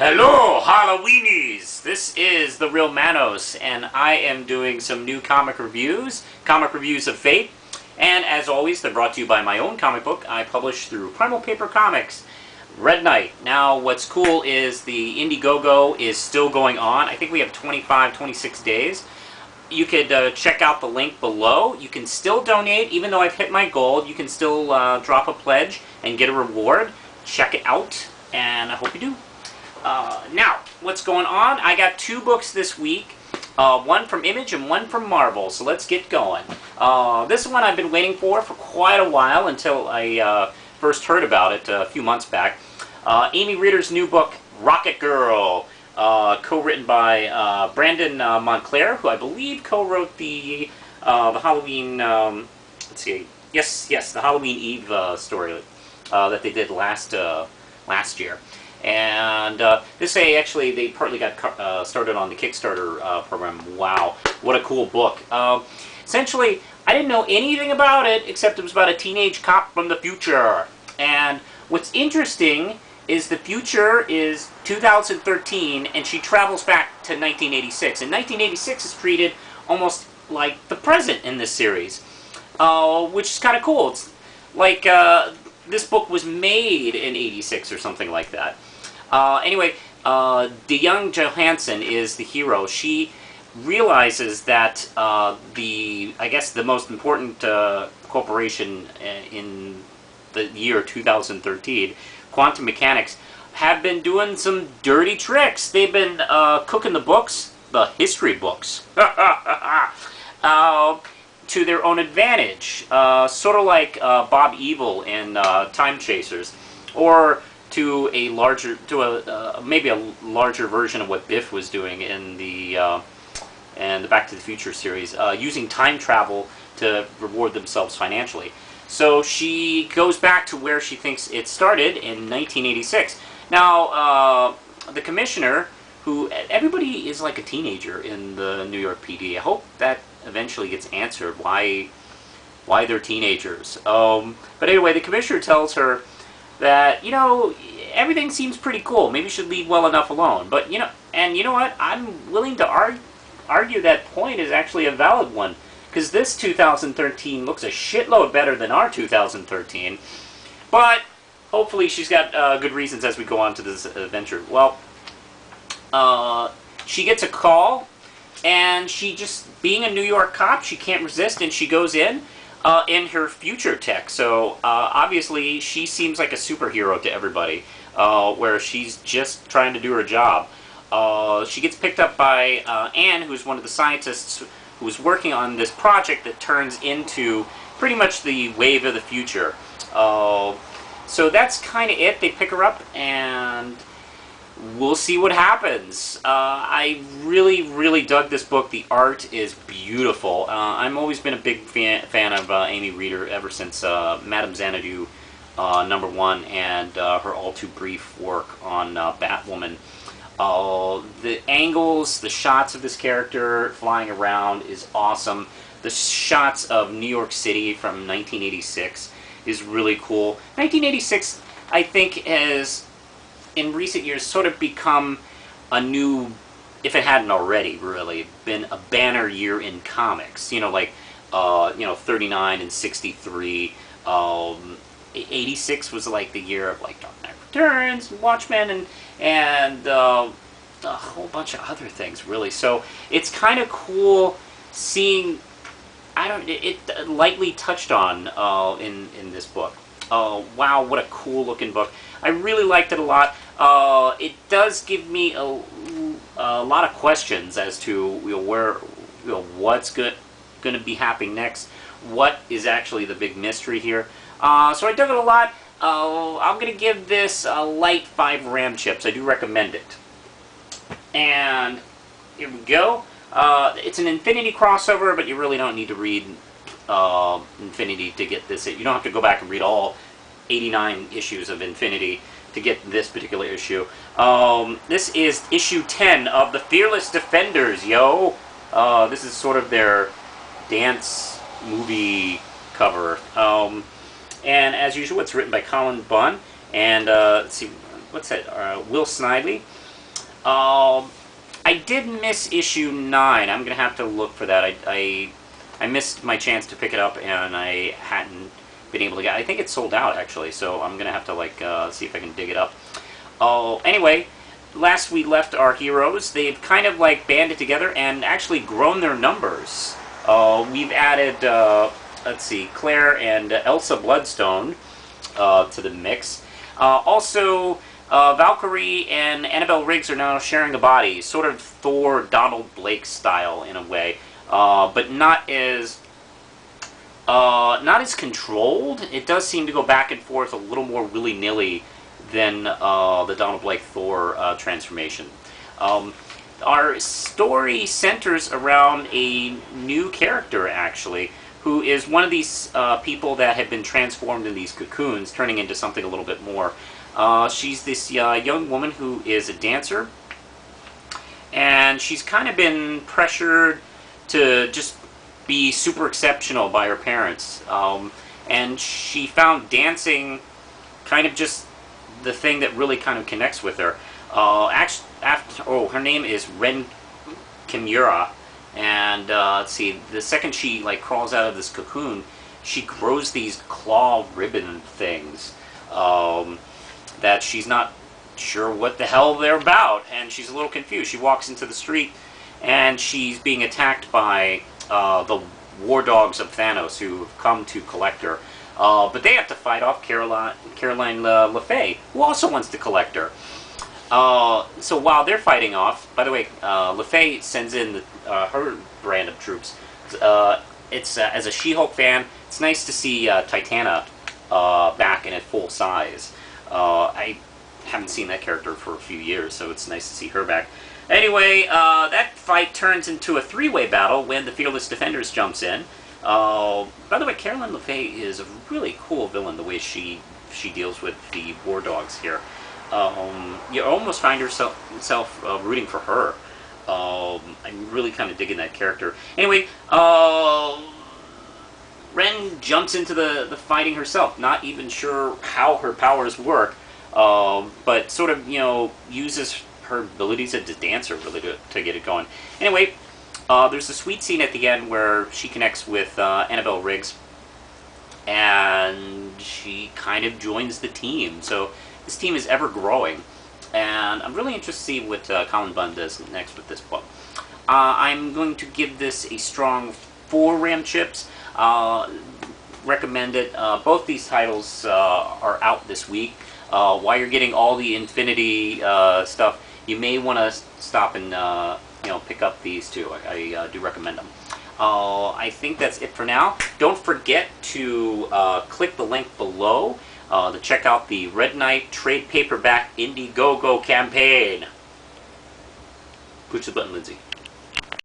Hello, Halloweenies! This is The Real Manos, and I am doing some new comic reviews of Fate. And as always, they're brought to you by my own comic book I publish through Primal Paper Comics, Red Knight. Now, what's cool is the Indiegogo is still going on. I think we have 25, 26 days. You could check out the link below. You can still donate, even though I've hit my goal. You can still drop a pledge and get a reward. Check it out, and I hope you do. Now, what's going on? I got two books this week, one from Image and one from Marvel, so let's get going. This one I've been waiting for quite a while, until I first heard about it a few months back. Amy Reeder's new book, Rocket Girl, co-written by Brandon Montclair, who I believe co-wrote the Halloween, let's see, yes, the Halloween Eve story that they did last year. And actually, they partly got started on the Kickstarter program. Wow, what a cool book. Essentially, I didn't know anything about it, except it was about a teenage cop from the future. And what's interesting is the future is 2013, and she travels back to 1986. And 1986 is treated almost like the present in this series, which is kind of cool. It's like this book was made in 86 or something like that. Anyway, DeYoung Johansson is the hero. She realizes that I guess the most important corporation in the year 2013, Quantum Mechanics, have been doing some dirty tricks. They've been cooking the books, the history books, to their own advantage. Sort of like Bob Evil in Time Chasers, or to a larger, maybe a larger version of what Biff was doing in the Back to the Future series, using time travel to reward themselves financially. So she goes back to where she thinks it started in 1986. Now, the commissioner, who everybody is like a teenager in the New York PD. I hope that eventually gets answered why they're teenagers. But anyway, the commissioner tells her that, everything seems pretty cool. Maybe you should leave well enough alone. But, you know what? I'm willing to argue that point is actually a valid one. Because this 2013 looks a shitload better than our 2013. But hopefully she's got good reasons as we go on to this adventure. Well, she gets a call, and she just, being a New York cop, she can't resist, and she goes in her future tech. So obviously she seems like a superhero to everybody, where she's just trying to do her job. She gets picked up by Anne, who's one of the scientists who's working on this project that turns into pretty much the wave of the future. So that's kind of it. They pick her up, and we'll see what happens. I really dug this book. The art is beautiful. I've always been a big fan of Amy Reeder ever since Madame Xanadu #1 and her all too brief work on Batwoman. The angles, the shots of this character flying around is awesome. The shots of New York City from 1986 is really cool. 1986, I think, has in recent years sort of become a new, if it hadn't already really, been a banner year in comics. Like 39 and 63. 86 was like the year of like Dark Knight Returns, Watchmen, and a whole bunch of other things, really. So it's kind of cool seeing. It lightly touched on in this book. Wow, what a cool looking book. I really liked it a lot. It does give me a lot of questions as to what's going to be happening next. What is actually the big mystery here? So I dug it a lot. I'm going to give this a light 5 Ram chips. I do recommend it. And here we go. It's an Infinity crossover, but you really don't need to read Infinity to get this. You don't have to go back and read all 89 issues of Infinity to get this particular issue. This is issue 10 of the Fearless Defenders, yo! This is sort of their dance movie cover. And as usual, it's written by Colin Bunn, and let's see, what's that? Will Snidely. I did miss issue 9. I'm going to have to look for that. I missed my chance to pick it up, and I hadn't been able to get. I think it's sold out actually, so I'm gonna have to like see if I can dig it up. Anyway, last we left our heroes, they've kind of like banded together and actually grown their numbers. We've added, let's see, Claire and Elsa Bloodstone to the mix. Also, Valkyrie and Annabelle Riggs are now sharing a body, sort of Thor, Donald Blake style in a way. But not as controlled. It does seem to go back and forth a little more willy-nilly than the Donald Blake Thor transformation. Our story centers around a new character, actually, who is one of these people that have been transformed in these cocoons, turning into something a little bit more. She's this young woman who is a dancer, and she's kind of been pressured to just be super exceptional by her parents. And she found dancing kind of just the thing that really kind of connects with her. Her name is Ren Kimura, and let's see, the second she like crawls out of this cocoon, she grows these claw ribbon things that she's not sure what the hell they're about, and she's a little confused. She walks into the street, and she's being attacked by the war dogs of Thanos, who have come to collect her. But they have to fight off Caroline LeFay, who also wants to collect her. So while they're fighting off, by the way, LeFay sends in her brand of troops. It's as a She-Hulk fan, it's nice to see Titana back and at full size. I haven't seen that character for a few years, so it's nice to see her back. Anyway, that fight turns into a three-way battle when the Fearless Defenders jumps in. By the way, Caroline LeFay is a really cool villain, the way she deals with the war dogs here. You almost find yourself rooting for her. I'm really kind of digging that character. Anyway, Ren jumps into the fighting herself, not even sure how her powers work, but sort of, uses her abilities as a dancer really to get it going. Anyway, there's a sweet scene at the end where she connects with Annabelle Riggs, and she kind of joins the team. So this team is ever growing, and I'm really interested to see what Colin Bunn does next with this book. I'm going to give this a strong 4 Ram Chips. Recommend it. Both these titles are out this week. While you're getting all the Infinity stuff, you may want to stop and pick up these two. I do recommend them. I think that's it for now. Don't forget to click the link below to check out the Red Knight trade paperback Indiegogo campaign. Push the button, Lindsay.